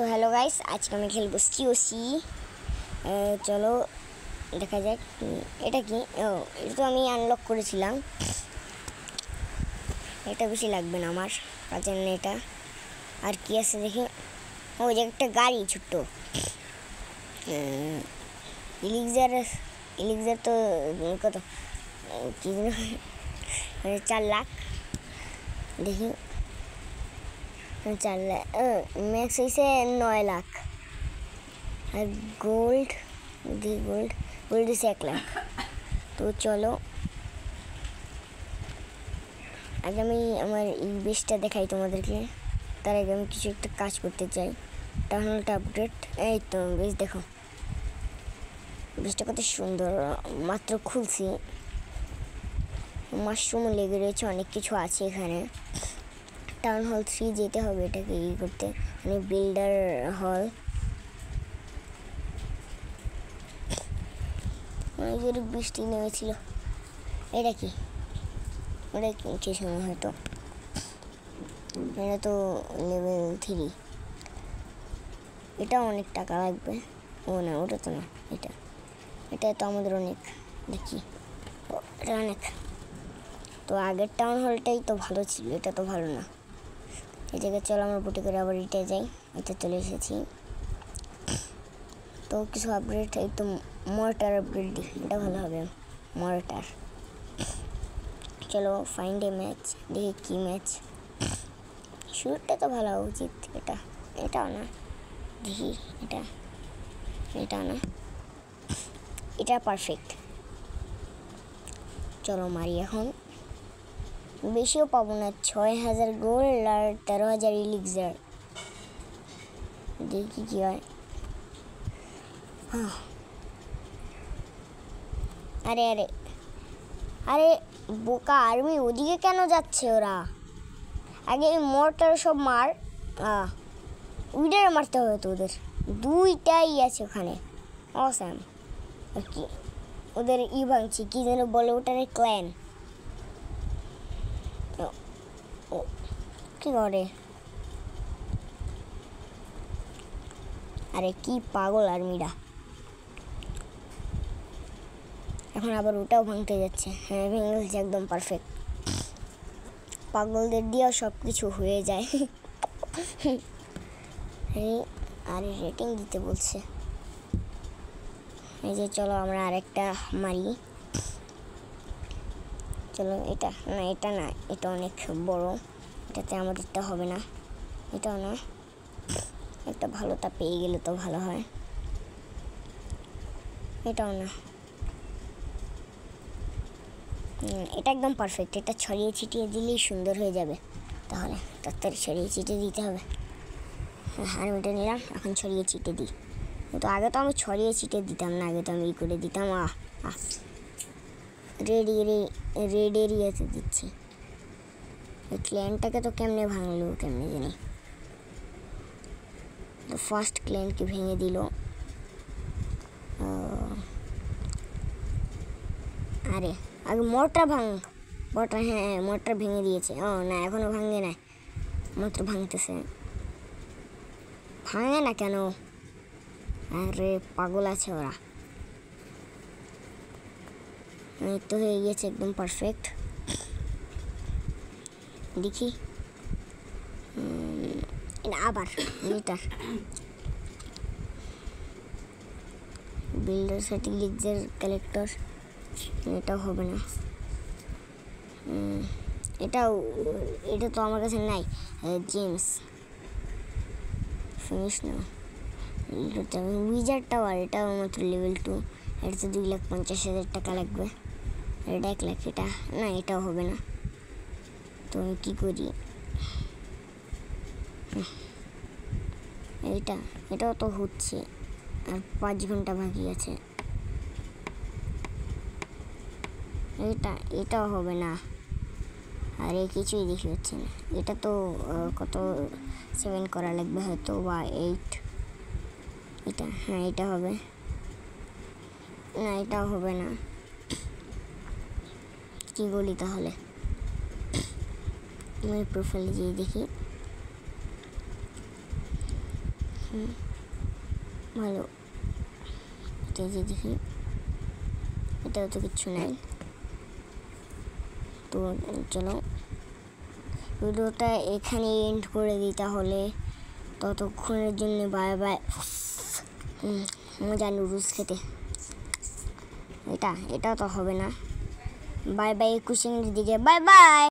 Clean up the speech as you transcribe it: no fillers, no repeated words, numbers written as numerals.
তো hello guys, আজকে আমি খেলবো সিওসি। চলো দেখা যাক এটা কি। এটা তো আমি আনলক করেছিলাম, এটা বেশি লাগবে না আমার কাজের না এটা। আর কি আছে দেখি, ওই যে একটা গাড়ি ছোট্ট ইলিক্সার তো কত কি 4 লাখ দেখি, 4 লাখ ম্যাক্স হয়েছে 9 লাখ। আর গোল্ড দিয়েছে 1 লাখ। তো চলো আগে আমি আমার এই বেসটা দেখাই তোমাদেরকে। তার আগে আমি কিছু একটা কাজ করতে চাই, টার্মিনালটা আপডেট। এই তো বেশ দেখো, বেসটা কত সুন্দর, মাত্র খুলছি। মাশরুম লেগে রয়েছে, অনেক কিছু আছে এখানে। টাউন হল 3 যেতে হবে এটাকে ই করতে, মানে বিল্ডার হল। অনেক বৃষ্টি নেমেছিল। এটা কি, ওটা কি সময় হয়তো, এটা তো লেভেল 3। এটা অনেক টাকা লাগবে। ও না, ওটা তো না, এটা তো আমাদের অনেক দেখি, এটা অনেক। তো আগের টাউন হলটাই তো ভালো ছিল, এটা তো ভালো না। এই জায়গায় চলো আমরা বুটে করে আবার এটা যাই। এটা চলে এসেছি। তো কিছু আপগ্রেড, এই তো মর্টার আপগ্রেড দিই, এটা ভালো হবে মর্টার। চলো ফাইন্ড এ ম্যাচ, দেখি কি ম্যাচ। শুটটা তো ভালো হওয়া উচিত। এটাও না, দেখি এটাও না, এটা পারফেক্ট। চলো মারি এখন, বেশিও পাবো না। 6000 গোল্ড আর 13000 ইলিক্সার। দেখি কি হয়। আরে আরে আরে বোকা আর্মি, ওদিকে কেন যাচ্ছে ওরা? আগে মোটর সব মার, উইডার মারতে হবে তো। ওদের 2টাই আছে ওখানে, অসাম। আর কি ওদের ই ভাঙছি, কি যেন বলে ওটারে, ক্ল্যান। কি করে? আরে কি পাগল আর্মিরা। এখন আবার ওটাও ভাঙতে যাচ্ছে। হ্যাঁ, ভেঙে গেছে একদম পারফেক্ট। পাগলদের দিয়েও সব কিছু হয়ে যায়। আরে রেটিং দিতে বলছে। এই যে চলো আমরা আরেকটা মারি। চলো এটা না, এটা অনেক বড়, এটাতে আমাদেরটা হবে না। এটাও না, একটা ভালোটা পেয়ে গেলে তো ভালো হয়। এটাও না, এটা একদম পারফেক্ট। এটা ছড়িয়ে ছিটিয়ে দিলেই সুন্দর হয়ে যাবে। তাহলে তাড়াতাড়ি ছড়িয়ে ছিটিয়ে দিতে হবে। আর ওটা নিলাম, এখন ছড়িয়ে ছিটিয়ে দিই। তো আগে তো আমি ছড়িয়ে ছিটিয়ে দিতাম না, আগে তো আমি ই করে দিতাম। রেড এরিয়াতে দিচ্ছি। এই ক্ল্যানটাকে তো কেমনে ভাঙলো, কেমনে জানি। তো ফার্স্ট ক্ল্যানকে ভেঙে দিল। আরে আগে মোটর হ্যাঁ মোটর ভেঙে দিয়েছে। ও না, এখনো ভাঙে না, মাত্র ভাঙতেছে। ভাঙে না কেন? আরে পাগল আছে ওরা। এই তো হয়ে গেছে একদম পারফেক্ট। দেখি আবার মিটার বিল্ডার সেটিং লিখছে কালেক্টর, এটাও হবে না। এটা তো আমার কাছে নাই। জেমস ফিনিশ না, উইজার টাওয়ার, এটাও মাত্র লেভেল 2। এটাতে 2,50,000 টাকা লাগবে। এটা 1 লাখ। এটা না, এটাও হবে না। তো আমি কী করি? এটাও তো হচ্ছে, আর 5 ঘন্টা বাকি আছে। এটাও হবে না। আরে কিছুই দেখি হচ্ছে না। এটা তো কত 7 করা লাগবে হয়তো, বা 8। হ্যাঁ এটা হবে না, এটাও হবে না। কি বলি তাহলে? আমি প্রোফাইলে যেয়ে দেখি। ভালো, এটা যে দেখি, এটাও তো কিচ্ছু নাই। তো চলো ভিডিওটা এখানে এন্ড করে দিই তাহলে। ততক্ষণের জন্য বাই বাই। মজা নুডলস খেতে। এটা তো হবে না। বাই বাই, 21 দিকে বাই বাই।